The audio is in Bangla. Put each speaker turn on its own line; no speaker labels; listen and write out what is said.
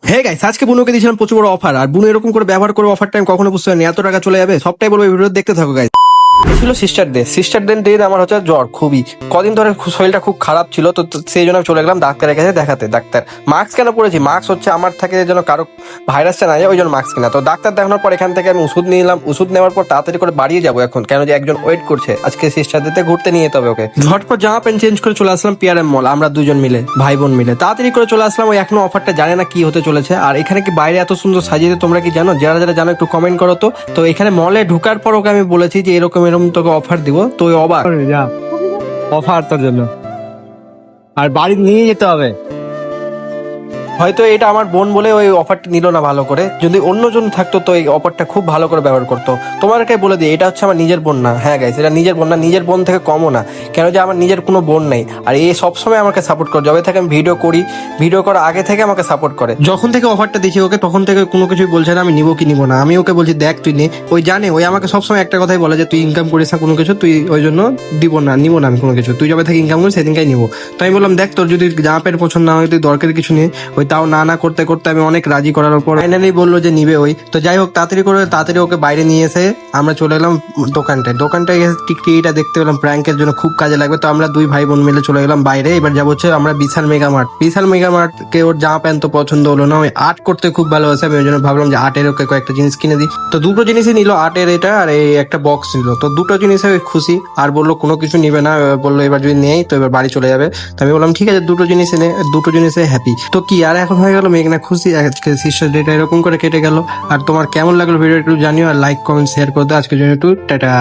হে গাইস, আজকে বুনুকে দিয়েছিলাম প্রচুর বড় অফার। আর বুনু এরকম করে ব্যবহার করে অফারটা আমি কখনো বুঝতে পারিনি এত টাকা চলে যাবে। সবটাই বলবো, ভিডিও দেখতে থাকো গাইস। ছিল সিস্টার ডে আমার হচ্ছে জ্বর খুবই কদিন ধরে, শরীরটা খুব খারাপ ছিল। তো সেই জন্য আমি চলে গেলাম ডাক্তারের কাছে দেখাতে। ডাক্তার মাস্ক কেন পরেছি, মাস্ক হচ্ছে আমার থাকে যেন কারো ভাইরাসটা না যায়, ওই জন্য মাস্ক কিনা। তো ডাক্তার দেখানোর পর এখান থেকে আমি ওষুধ নিলাম। ওষুধ নেওয়ার পর তাড়াতাড়ি করে বাড়িয়ে যাবো এখন, কেন যে একজন ওয়েট করছে। আজকে সিস্টার ডেতে ঘুরতে নিয়ে যেতে হবে ওকে। ঝটপট জামা প্যান্ট চেঞ্জ করে চলে আসলাম পিআরএম মল, আমরা দুজন মিলে, ভাই বোন মিলে তাড়াতাড়ি করে চলে আসলাম। ওই এখনো অফারটা জানে না কি হতে চলেছে। আর এখানে কি বাইরে এত সুন্দর সাজিয়ে, তোমরা কি জানো? যারা যারা জানো একটু কমেন্ট করো তো। তো এখানে মলে ঢুকার পর ওকে আমি বলেছি যে এরকম এরকম তোকে অফার দিব, তো ওই অবাক।
যা অফার তোর জন্য, আর বাড়ি নিয়ে যেতে হবে।
হয়তো এটা আমার বোন বলে ওই অফারটা নিল না ভালো করে। যদি অন্যজন থাকতো তো এই অফারটা খুব ভালো করে ব্যবহার করতো। তোমাদেরকে বলে দিই, এটা হচ্ছে আমার নিজের বোন না। হ্যাঁ গাইস, এটা নিজের বোন না, নিজের বোন থেকে কমও না। কেন যে আমার নিজের কোনো বোন নেই। আর এই সবসময় আমাকে সাপোর্ট করে, যবে থেকে আমি ভিডিও করি, ভিডিও করার আগে থেকে আমাকে সাপোর্ট করে। যখন থেকে অফারটা দিচ্ছি ওকে, তখন থেকে কোনো কিছুই বলছে না আমি নিবো কি নিবো না। আমি ওকে বলছি দেখ তুই নে। ওই জানে, ওই আমাকে সবসময় একটা কথাই বলে যে তুই ইনকাম করিস না কোনো কিছু, তুই ওই জন্য নিবো না আমি কোনো কিছু। তুই যবে থেকে ইনকাম করিস সেদিনকাই নিবো। তো আমি বললাম দেখ, তোর যদি জামা প্যান্ট পছন্দ না হয়, তুই দরকারি কিছু নিয়ে। ওই তাও না করতে করতে আমি অনেক রাজি করার পর ফাইনালি বললো যে নিবে ওই। তো যাই হোক, তাড়াতাড়ি ওকে বাইরে নিয়ে এসে আমরা চলে এলাম দোকানটায় গিয়ে টিকটিকিটা দেখতে পেলাম, প্র্যাঙ্কের জন্য খুব কাজে লাগবে। তো আমরা দুই ভাই বোন মিলে চলে গেলাম বাইরে। এবার যাবো হচ্ছে আমরা বিশাল মেগা মার্ট কে। ওর জামা প্যান্ট তো পছন্দ হলো না, ওই আর্ট করতে খুব ভালোবাসে। আমি ওই জন্য ভাবলাম যে আর্টের ওকে কয়েকটা জিনিস কিনে দিই। তো দুটো জিনিসই নিল, আর্টের এটা আর এই একটা বক্স নিল। তো দুটো জিনিসে খুশি। আর বললো কোনো কিছু নিবে না, বললো এবার যদি নেই তো এবার বাড়ি চলে যাবে। তো আমি বললাম ঠিক আছে, দুটো জিনিসে হ্যাপি। তো কি আর এখন হয়ে গেল মেঘনা খুশি। আজকে সিস্টার ডেটা এরকম করে কেটে গেল। আর তোমার কেমন লাগলো ভিডিও একটু জানিও, আর লাইক কমেন্ট শেয়ার করে দাও। আজকের জন্য একটু টাটা।